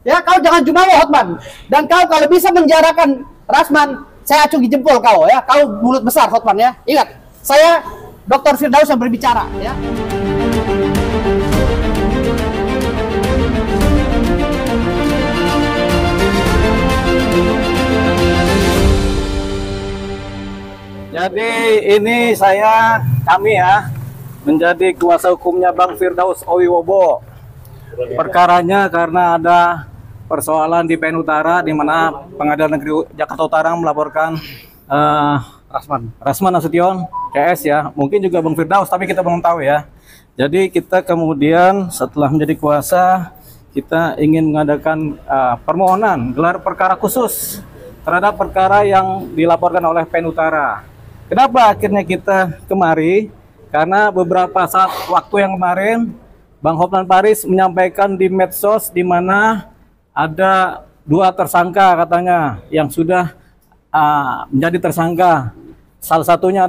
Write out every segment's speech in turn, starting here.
Ya, kau jangan jumawa Hotman. Dan kau kalau bisa menjarakan Rasman, saya acungi jempol kau ya. Kau mulut besar Hotman ya. Ingat, saya Dr. Firdaus yang berbicara ya. Jadi ini kami ya menjadi kuasa hukumnya Bang Firdaus Owiwobo. Perkaranya karena ada persoalan di PN Utara di mana Pengadilan Negeri Jakarta Utara melaporkan Rasman Nasution CS ya, mungkin juga Bang Firdaus tapi kita belum tahu ya. Jadi kita kemudian setelah menjadi kuasa kita ingin mengadakan permohonan gelar perkara khusus terhadap perkara yang dilaporkan oleh PN Utara. Kenapa akhirnya kita kemari? Karena beberapa saat waktu yang kemarin Bang Hotman Paris menyampaikan di medsos di mana ada 2 tersangka katanya yang sudah menjadi tersangka. Salah satunya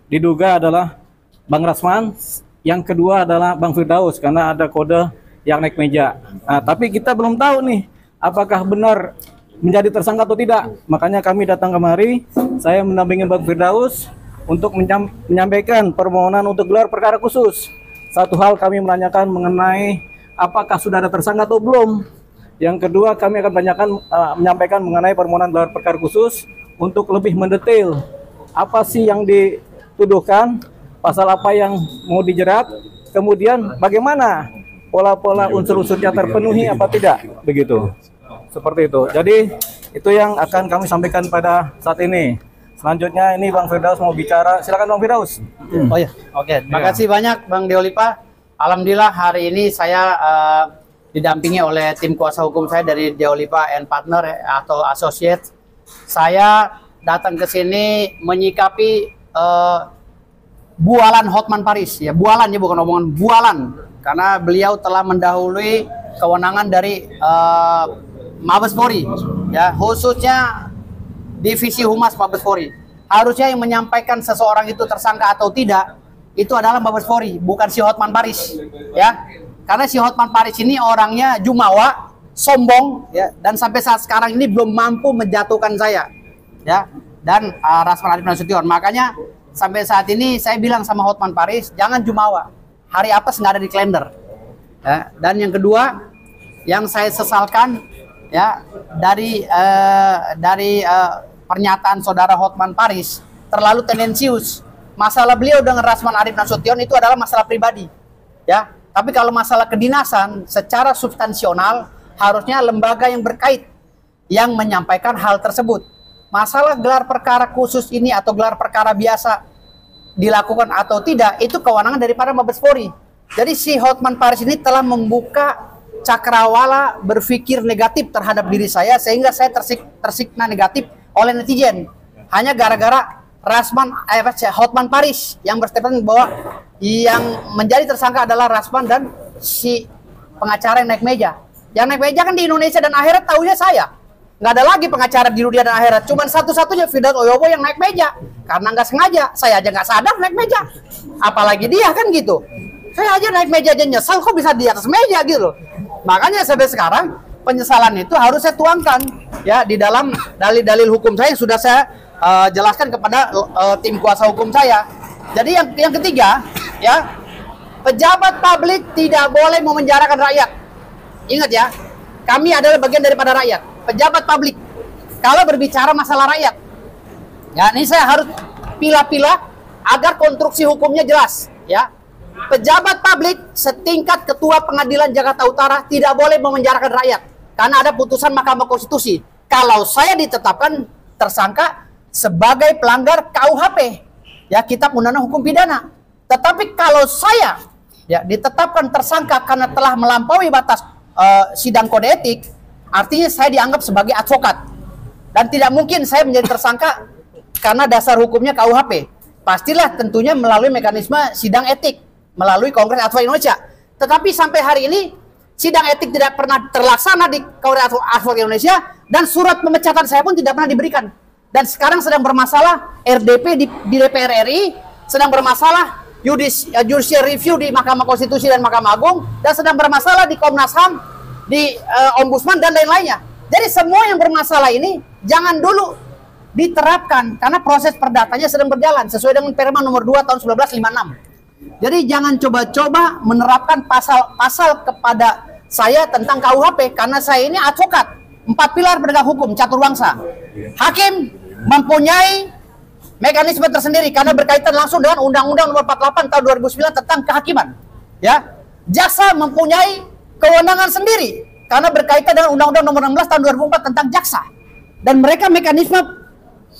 diduga adalah Bang Rasman, yang kedua adalah Bang Firdaus karena ada kode yang naik meja. Tapi kita belum tahu nih apakah benar menjadi tersangka atau tidak. Makanya kami datang kemari, saya mendampingi Bang Firdaus untuk menyampaikan permohonan untuk gelar perkara khusus. Satu hal kami menanyakan mengenai apakah sudah ada tersangka atau belum. Yang kedua kami akan menyampaikan mengenai permohonan gelar perkara khusus untuk lebih mendetail apa sih yang dituduhkan, pasal apa yang mau dijerat, kemudian bagaimana pola-pola unsur-unsurnya terpenuhi apa tidak, begitu. Seperti itu. Jadi itu yang akan kami sampaikan pada saat ini. Selanjutnya ini Bang Firdaus mau bicara. Silakan Bang Firdaus. Oh ya, oke. Terima kasih banyak Bang Deolipa. Alhamdulillah hari ini saya didampingi oleh tim kuasa hukum saya dari Deolipa and Partner atau Associate. Saya datang ke sini menyikapi bualan Hotman Paris ya, bualan ya, bukan omongan, bualan, karena beliau telah mendahului kewenangan dari Mabes Polri ya, khususnya Divisi Humas Mabes Polri. Harusnya yang menyampaikan seseorang itu tersangka atau tidak itu adalah Mabes Polri, bukan si Hotman Paris ya. Karena si Hotman Paris ini orangnya jumawa, sombong ya, dan sampai saat sekarang ini belum mampu menjatuhkan saya ya, dan Rasman Arif Nasution. Makanya sampai saat ini saya bilang sama Hotman Paris, jangan jumawa. Hari apes nggak ada di kalender ya. Dan yang kedua yang saya sesalkan ya, dari pernyataan saudara Hotman Paris terlalu tendensius. Masalah beliau dengan Rasman Arif Nasution itu adalah masalah pribadi ya. Tapi kalau masalah kedinasan secara substansional harusnya lembaga yang berkait yang menyampaikan hal tersebut. Masalah gelar perkara khusus ini atau gelar perkara biasa dilakukan atau tidak itu kewenangan daripada Mabes Polri. Jadi si Hotman Paris ini telah membuka cakrawala berpikir negatif terhadap diri saya sehingga saya tersikna negatif oleh netizen hanya gara-gara Hotman Paris yang berstatement bahwa yang menjadi tersangka adalah Rasman dan si pengacara yang naik meja. Yang naik meja kan di Indonesia dan akhirat tahunya saya. Nggak ada lagi pengacara di dunia dan akhirat. Cuman satu-satunya Firdaus Owiwobo yang naik meja. Karena nggak sengaja. Saya aja nggak sadar naik meja. Apalagi dia kan gitu. Saya aja naik meja aja nyesel kok bisa di atas meja gitu. Makanya sampai sekarang penyesalan itu harus saya tuangkan ya di dalam dalil-dalil hukum saya yang sudah saya jelaskan kepada tim kuasa hukum saya. Jadi yang ketiga ya, pejabat publik tidak boleh memenjarakan rakyat. Ingat ya, kami adalah bagian daripada rakyat. Pejabat publik kalau berbicara masalah rakyat ya, ini saya harus pilah-pilah agar konstruksi hukumnya jelas ya. Pejabat publik setingkat ketua pengadilan Jakarta Utara tidak boleh memenjarakan rakyat karena ada putusan Mahkamah Konstitusi kalau saya ditetapkan tersangka sebagai pelanggar KUHP ya, Kitab Undang-Undang Hukum Pidana. Tetapi kalau saya ya ditetapkan tersangka karena telah melampaui batas sidang kode etik, artinya saya dianggap sebagai advokat dan tidak mungkin saya menjadi tersangka karena dasar hukumnya KUHP. Pastilah tentunya melalui mekanisme sidang etik melalui Kongres Advokat Indonesia. Tetapi sampai hari ini sidang etik tidak pernah terlaksana di Kongres Advokat Indonesia dan surat pemecatan saya pun tidak pernah diberikan. Dan sekarang sedang bermasalah RDP di DPR RI, sedang bermasalah judicial review di Mahkamah Konstitusi dan Mahkamah Agung, dan sedang bermasalah di Komnas HAM di ombudsman dan lain-lainnya. Jadi semua yang bermasalah ini jangan dulu diterapkan karena proses perdatanya sedang berjalan sesuai dengan Perma nomor 2 tahun 1956. Jadi jangan coba-coba menerapkan pasal-pasal kepada saya tentang KUHP karena saya ini advokat 4 pilar penegak hukum catur bangsa. Hakim mempunyai mekanisme tersendiri karena berkaitan langsung dengan Undang-Undang Nomor 48 tahun 2009 tentang kehakiman. Ya, jaksa mempunyai kewenangan sendiri karena berkaitan dengan Undang-Undang Nomor 16 tahun 2004 tentang jaksa. Dan mereka mekanisme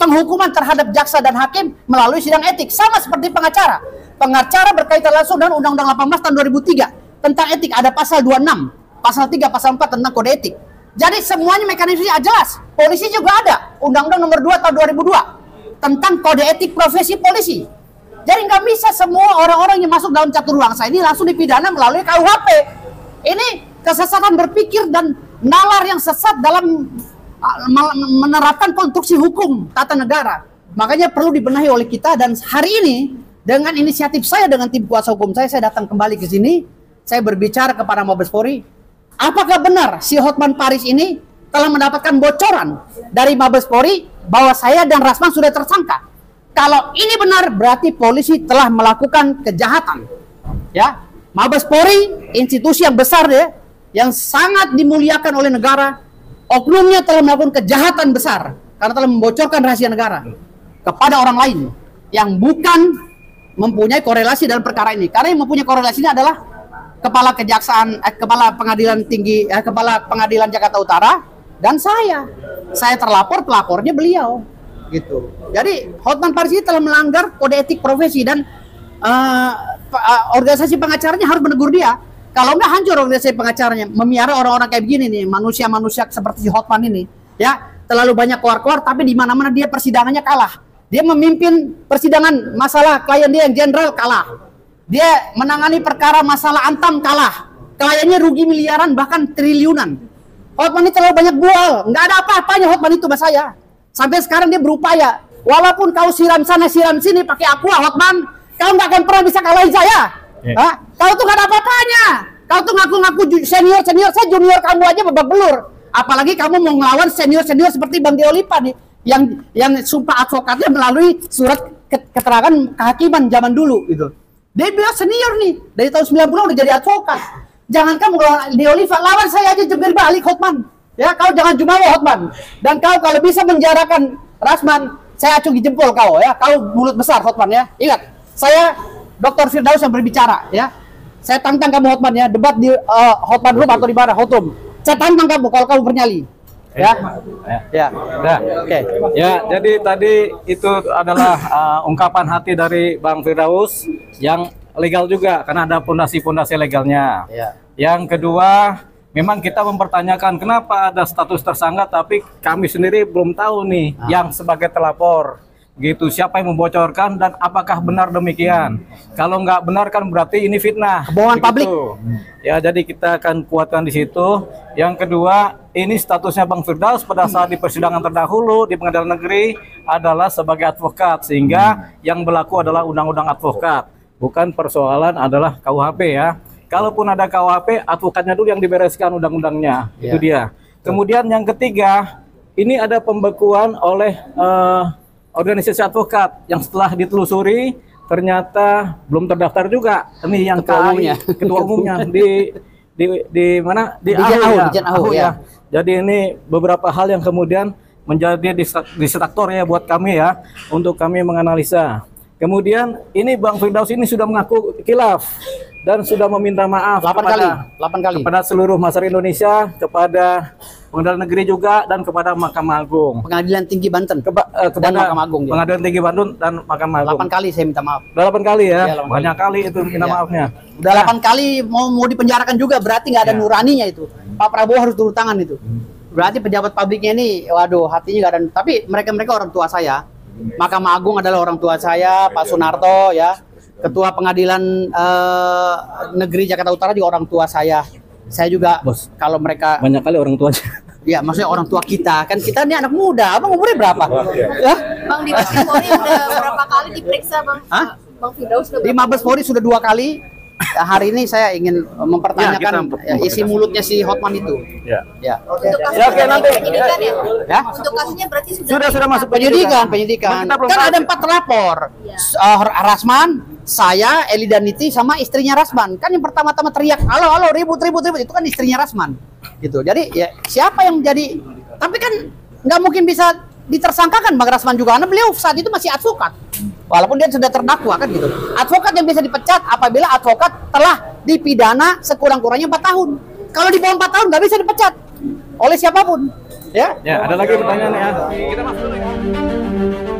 penghukuman terhadap jaksa dan hakim melalui sidang etik sama seperti pengacara. Pengacara berkaitan langsung dengan Undang-Undang 18 tahun 2003 tentang etik, ada pasal 26, pasal 3, pasal 4 tentang kode etik. Jadi semuanya mekanismenya jelas. Polisi juga ada Undang-Undang Nomor 2 tahun 2002 tentang kode etik profesi polisi. Jadi nggak bisa semua orang-orang yang masuk dalam catur bangsa ini langsung dipidana melalui KUHP. Ini kesesatan berpikir dan nalar yang sesat dalam menerapkan konstruksi hukum tata negara. Makanya perlu dibenahi oleh kita, dan hari ini dengan inisiatif saya dengan tim kuasa hukum saya datang kembali ke sini. Saya berbicara kepada Mabes Polri, apakah benar si Hotman Paris ini telah mendapatkan bocoran dari Mabes Polri bahwa saya dan Rasman sudah tersangka. Kalau ini benar berarti polisi telah melakukan kejahatan. Ya, Mabes Polri institusi yang besar ya, yang sangat dimuliakan oleh negara, oknumnya telah melakukan kejahatan besar karena telah membocorkan rahasia negara kepada orang lain yang bukan mempunyai korelasi dalam perkara ini. Karena yang mempunyai korelasi ini adalah kepala kejaksaan, kepala pengadilan tinggi, kepala pengadilan Jakarta Utara dan saya. Saya terlapor, pelapornya beliau. Gitu. Jadi Hotman Paris ini telah melanggar kode etik profesi dan organisasi pengacaranya harus menegur dia. Kalau nggak hancur organisasi pengacaranya, memiara orang-orang kayak begini nih, manusia-manusia seperti si Hotman ini, ya terlalu banyak keluar-keluar, tapi di mana-mana dia persidangannya kalah. Dia memimpin persidangan masalah klien dia yang jenderal kalah. Dia menangani perkara masalah Antam kalah. Kliennya rugi miliaran bahkan triliunan. Hotman ini terlalu banyak bual, nggak ada apa-apanya Hotman itu sama saya. Sampai sekarang dia berupaya, walaupun kau siram sana siram sini pakai aqua Hotman, kau nggak akan pernah bisa kalahin saya. Kau tuh gak ada apa-apanya. Kau tuh ngaku-ngaku senior, saya junior kamu aja babak belur. Apalagi kamu mau ngelawan senior seperti Bang Deolipa nih, yang sumpah advokatnya melalui surat keterangan kehakiman zaman dulu gitu. Dia bilang senior nih, dari tahun 90 udah jadi advokat. Jangan kamu ngelawan Deolipa, lawan saya aja jebir balik Hotman. Ya, kau jangan jumawa Hotman. Dan kau kalau bisa menjarakan Rasman, saya acungi jempol kau ya. Kau mulut besar Hotman ya. Ingat, saya Dr. Firdaus yang berbicara ya. Saya tantang kamu Hotman ya, debat di Hotman Room atau di mana Hotum. Saya tantang kamu kalau kamu bernyali. Ya. Ya. Nah, oke. Ya, jadi tadi itu adalah ungkapan hati dari Bang Firdaus yang legal juga karena ada pondasi-pondasi legalnya. Ya. Yang kedua, memang kita mempertanyakan kenapa ada status tersangka tapi kami sendiri belum tahu nih yang sebagai telapor. Gitu, siapa yang membocorkan dan apakah benar demikian? Kalau nggak benar kan berarti ini fitnah, kebohongan publik. Ya, jadi kita akan kuatkan di situ. Yang kedua, ini statusnya Bang Firdaus pada saat di persidangan terdahulu di pengadilan negeri adalah sebagai advokat, sehingga yang berlaku adalah undang-undang advokat, bukan persoalan adalah KUHP ya. Kalaupun ada KUHP, advokatnya dulu yang dibereskan undang-undangnya, itu dia. Kemudian yang ketiga, ini ada pembekuan oleh organisasi advokat yang setelah ditelusuri ternyata belum terdaftar juga. Ini yang ketua umumnya di mana di AHU ya. Jadi ini beberapa hal yang kemudian menjadi distraktor ya buat kami ya, untuk kami menganalisa. Kemudian ini Bang Firdaus ini sudah mengaku khilaf dan sudah meminta maaf 8 kali kepada seluruh masyarakat Indonesia, kepada Pengadilan Negeri juga, dan kepada Mahkamah Agung. Pengadilan Tinggi Banten kepada Mahkamah Agung. Pengadilan Tinggi Banten dan Mahkamah Agung. 8 kali saya minta maaf. 8 kali ya? Ya, banyak kali itu minta maafnya. Udah 8 kali mau dipenjarakan juga, berarti nggak ada nuraninya itu. Pak Prabowo harus turun tangan itu. Berarti pejabat publiknya ini, waduh, hatinya nggak ada. Tapi mereka orang tua saya. Mahkamah Agung adalah orang tua saya, Pak Sunarto ya. Ketua Pengadilan Negeri Jakarta Utara juga orang tua saya. Saya juga, Bos, kalau mereka banyak kali orang tuanya. Ya, maksudnya orang tua kita. Kan kita ini anak muda. Abang umurnya berapa? Ya? Bang, di Mabes Polri udah berapa kali diperiksa, Bang? Bang Firdaus udah Di Mabes Polri sudah 2 kali. hari ini saya ingin mempertanyakan kita isi mulutnya si Hotman itu. Ya. Ya. Ya, oke, nanti. Penyidikan ya? Ya. Untuk kasusnya berarti Sudah masuk Penyidikan. Kita belum Kan tahu. ada 4 lapor. Rasman, saya, Eli Daniti, sama istrinya Rasman. Kan yang pertama-tama teriak, halo, ribut, itu kan istrinya Rasman. Gitu. Jadi ya siapa yang jadi? Tapi kan nggak mungkin bisa ditersangkakan Bang Rasman juga, karena beliau saat itu masih advokat. Walaupun dia sudah terdakwa kan gitu. Advokat yang bisa dipecat apabila advokat telah dipidana sekurang-kurangnya 4 tahun. Kalau di bawah 4 tahun nggak bisa dipecat oleh siapapun. Ya. Ya, ada lagi pertanyaan ya. Kita masuk dulu ya.